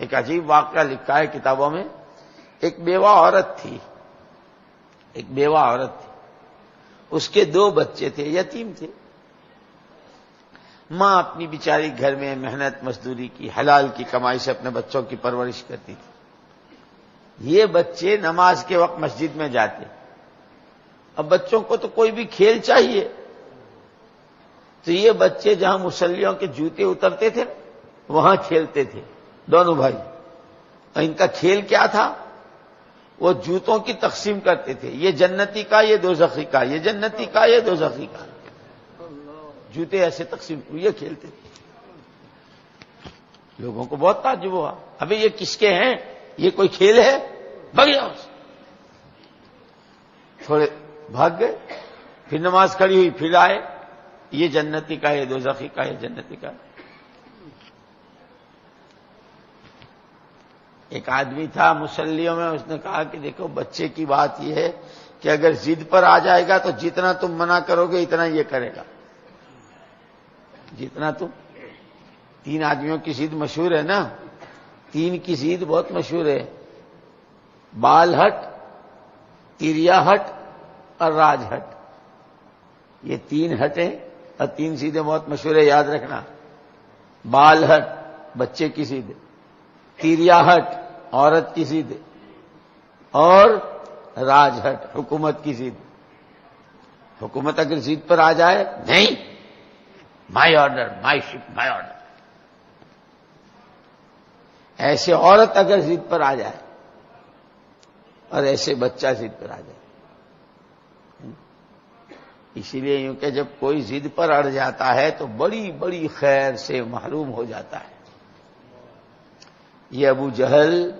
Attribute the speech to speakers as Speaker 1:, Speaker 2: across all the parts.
Speaker 1: ایک عجیب واقعہ لکھا ہے کتابوں میں. ایک بیوہ عورت تھی، اس کے 2 بچے تھے، یتیم تھے. ماں اپنی بیچاری گھر میں محنت مزدوری کی، حلال کی کمائی سے اپنے بچوں کی پرورش کرتی تھی. یہ بچے نماز کے وقت مسجد میں جاتے. اب بچوں کو تو کوئی بھی کھیل چاہیے، تو یہ بچے جہاں مصلیوں کے جوتے اترتے تھے وہاں کھیلتے تھے دونوں بھائی. اور ان کا کھیل کیا تھا؟ وہ جوتوں کی تقسیم کرتے تھے، یہ جنتی کا، یہ دوزخی کا، یہ جنتی کا، یہ دوزخی کا. جوتے ایسے تقسیم یہ کھیلتے تھے. لوگوں کو بہت تعجب ہوا، ابھی یہ کس کے ہیں؟ یہ کوئی کھیل ہے؟ بھگیا اس. تھوڑے بھاگ گئے، پھر نماز کھڑی ہوئی، پھر آئے، یہ جنتی کا، یہ دوزخی کا، یہ جنتی کا. ایک آدمی تھا مصلیوں میں، اس نے کہا کہ دیکھو بچے کی بات یہ ہے کہ اگر ضد پر آ جائے گا تو جتنا تم منع کرو گے اتنا یہ کرے گا. جتنا تم 3 آدمیوں کی ضد مشہور ہے نا، 3 کی ضد بہت مشہور ہے، بال ہٹ، تیریا ہٹ اور راج ہٹ. یہ 3 ہٹیں اور 3 ضدیں بہت مشہور ہے، یاد رکھنا. بال ہٹ بچے کی ضد، تیریا ہٹ عورت کی ضد، اور راج ہٹ حکومت کی ضد. حکومت اگر ضد پر آ جائے، نہیں، مائی آرڈر، مائی شپ، مائی آرڈر. ایسے عورت اگر ضد پر آ جائے اور ایسے بچہ ضد پر آ جائے. اسی لیے یوں کہ جب کوئی ضد پر اڑ جاتا ہے تو بڑی بڑی خیر سے محروم ہو جاتا ہے. یہ ابو جہل،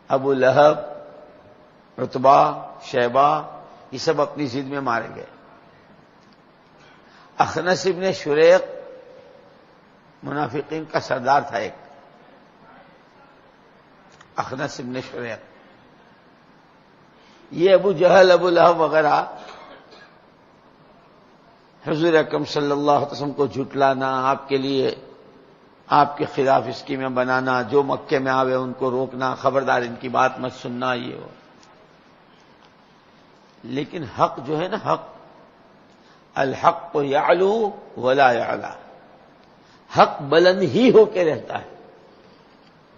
Speaker 1: ابو لہب، عتبہ، شیبہ، یہ سب اپنی ضد میں مارے گئے. اخنس ابن شریق منافقین کا سردار تھا ایک، اخنس ابن شریق. یہ ابو جہل، ابو لہب وغیرہ حضور اکرم صلی اللہ علیہ وسلم کو جھٹلانا، آپ کے لیے آپ کے خلاف اسکیمیں بنانا، جو مکے میں آوے ان کو روکنا، خبردار ان کی بات مت سننا، یہ ہو. لیکن حق جو ہے نا، حق الحق یعلو ولا یعلا، حق بلند ہی ہو کے رہتا ہے،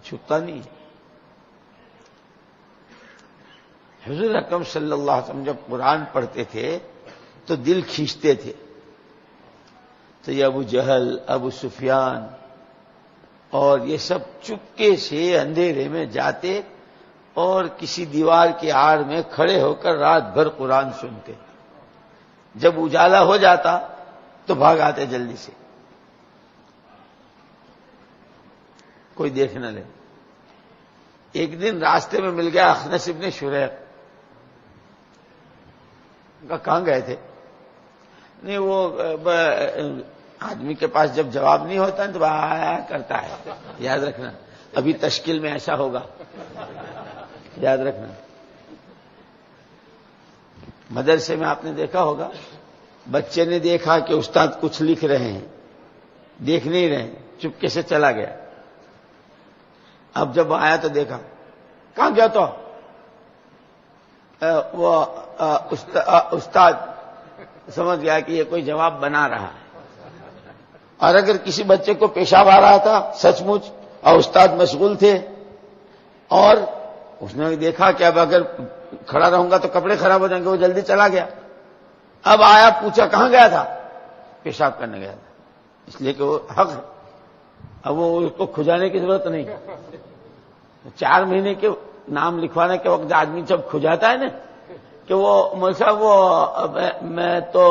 Speaker 1: چھپتا نہیں. حضور اکرم صلی اللہ علیہ وسلم جب قرآن پڑھتے تھے تو دل کھینچتے تھے. تو یہ ابو جہل، ابو سفیان اور یہ سب چپکے سے اندھیرے میں جاتے اور کسی دیوار کی آڑ میں کھڑے ہو کر رات بھر قرآن سنتے. جب اجالا ہو جاتا تو بھاگ آتے جلدی سے، کوئی دیکھ نہ لے. ایک دن راستے میں مل گیا اخنس ابن شریق. کہاں گئے تھے؟ نہیں، وہ آدمی کے پاس جب جواب نہیں ہوتا تو آیا کرتا ہے، یاد رکھنا. ابھی تشکیل میں ایسا ہوگا، یاد رکھنا. مدرسے میں آپ نے دیکھا ہوگا، بچے نے دیکھا کہ استاد کچھ لکھ رہے ہیں، دیکھ نہیں رہے ہیں، چپکے سے چلا گیا. اب جب آیا تو دیکھا، کہاں گیا تو وہ استاد سمجھ گیا کہ یہ کوئی جواب بنا رہا ہے. اور اگر کسی بچے کو پیشاب آ رہا تھا سچ مچ اور استاد مشغول تھے، اور اس نے دیکھا کہ اب اگر کھڑا رہوں گا تو کپڑے خراب ہو جائیں گے، وہ جلدی چلا گیا. اب آیا، پوچھا کہاں گیا تھا؟ پیشاب کرنے گیا تھا. اس لیے کہ وہ حق ہے، اب وہ اس کو کھجانے کی ضرورت نہیں. 4 مہینے کے نام لکھوانے کے وقت آدمی جب کھجاتا ہے نا کہ وہ مول صاحب وہ میں تو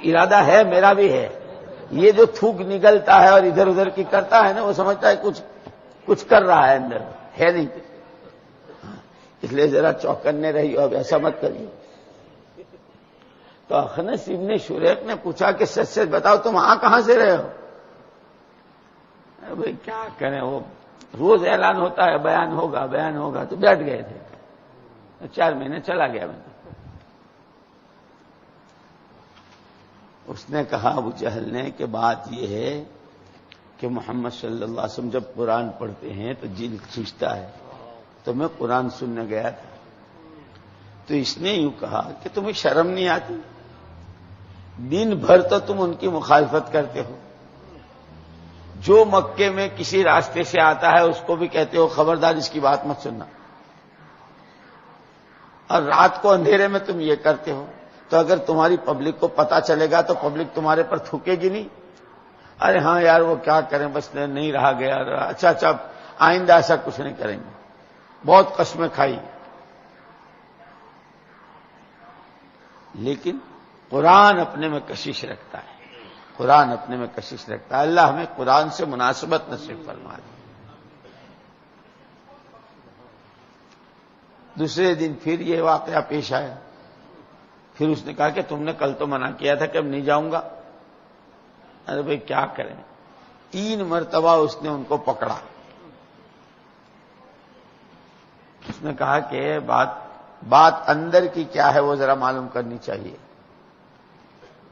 Speaker 1: ارادہ ہے، میرا بھی ہے، یہ جو تھوک نگلتا ہے اور ادھر ادھر کی کرتا ہے نا، وہ سمجھتا ہے کچھ کر رہا ہے، اندر ہے نہیں. اس لیے ذرا چوکنے رہی، اب ایسا مت کریے. تو اخنس ابن شریق نے پوچھا کہ سچ سچ بتاؤ تم کہاں سے رہے ہو؟ بھائی کیا کریں، وہ روز اعلان ہوتا ہے بیان ہوگا تو بیٹھ گئے تھے. 4 مہینے چلا گیا میں. اس نے کہا ابو جہل نے کہ بات یہ ہے کہ محمد صلی اللہ علیہ وسلم جب قرآن پڑھتے ہیں تو دل کھینچتا ہے، تو میں قرآن سننے گیا تھا، تو اس نے یوں کہا کہ تمہیں شرم نہیں آتی؟ دن بھر تو تم ان کی مخالفت کرتے ہو، جو مکے میں کسی راستے سے آتا ہے اس کو بھی کہتے ہو خبردار اس کی بات مت سننا، اور رات کو اندھیرے میں تم یہ کرتے ہو، تو اگر تمہاری پبلک کو پتا چلے گا تو پبلک تمہارے پر تھوکے گی نہیں؟ ارے ہاں یار وہ کیا کریں، بس نہیں رہا گیا، اچھا آئندہ ایسا کچھ نہیں کریں گے، بہت قسمیں کھائی۔ لیکن قرآن اپنے میں کشش رکھتا ہے، قرآن اپنے میں کشش رکھتا ہے۔ اللہ ہمیں قرآن سے مناسبت نصیب فرما دے۔ دوسرے دن پھر یہ واقعہ پیش آیا، پھر اس نے کہا کہ تم نے کل تو منع کیا تھا کہ اب نہیں جاؤں گا۔ ارے بھائی کیا کریں، 3 مرتبہ اس نے ان کو پکڑا، اس نے کہا کہ بات اندر کی کیا ہے وہ ذرا معلوم کرنی چاہیے۔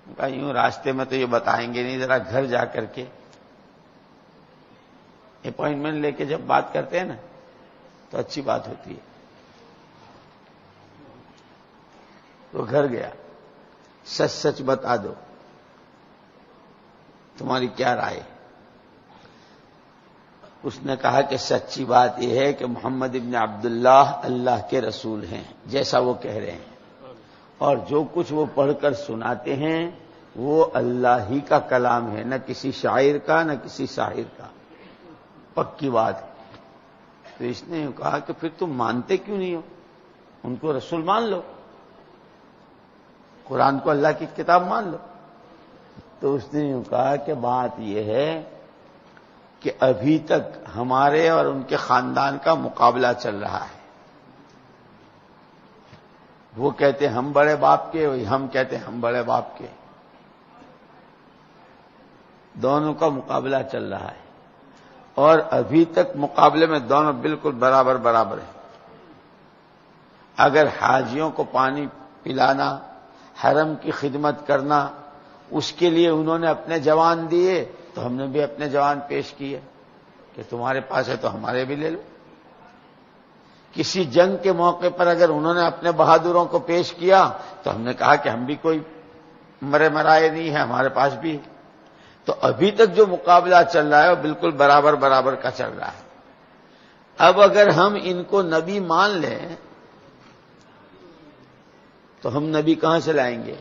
Speaker 1: کہا یوں راستے میں تو یہ بتائیں گے نہیں، ذرا گھر جا کر کے اپوائنٹمنٹ لے کے جب بات کرتے ہیں نا تو اچھی بات ہوتی ہے۔ تو گھر گیا، سچ سچ بتا دو تمہاری کیا رائے۔ اس نے کہا کہ سچی بات یہ ہے کہ محمد ابن عبداللہ اللہ کے رسول ہیں جیسا وہ کہہ رہے ہیں، اور جو کچھ وہ پڑھ کر سناتے ہیں وہ اللہ ہی کا کلام ہے، نہ کسی شاعر کا نہ کسی ساحر کا، پکی بات ہے۔ تو اس نے کہا کہ پھر تم مانتے کیوں نہیں ہو؟ ان کو رسول مان لو، قرآن کو اللہ کی کتاب مان لو۔ تو اس نے یوں کہا کہ بات یہ ہے کہ ابھی تک ہمارے اور ان کے خاندان کا مقابلہ چل رہا ہے، وہ کہتے ہم بڑے باپ کے، ہم کہتے ہم بڑے باپ کے، دونوں کا مقابلہ چل رہا ہے، اور ابھی تک مقابلے میں دونوں بالکل برابر برابر ہیں۔ اگر حاجیوں کو پانی پلانا، حرم کی خدمت کرنا، اس کے لیے انہوں نے اپنے جوان دیے تو ہم نے بھی اپنے جوان پیش کیے کہ تمہارے پاس ہے تو ہمارے بھی لے لو۔ کسی جنگ کے موقع پر اگر انہوں نے اپنے بہادروں کو پیش کیا تو ہم نے کہا کہ ہم بھی کوئی مرے مرائے نہیں ہیں، ہمارے پاس بھی ہے۔ تو ابھی تک جو مقابلہ چل رہا ہے وہ بالکل برابر برابر کا چل رہا ہے۔ اب اگر ہم ان کو نبی مان لیں تو ہم نبی کہاں سے لائیں گے؟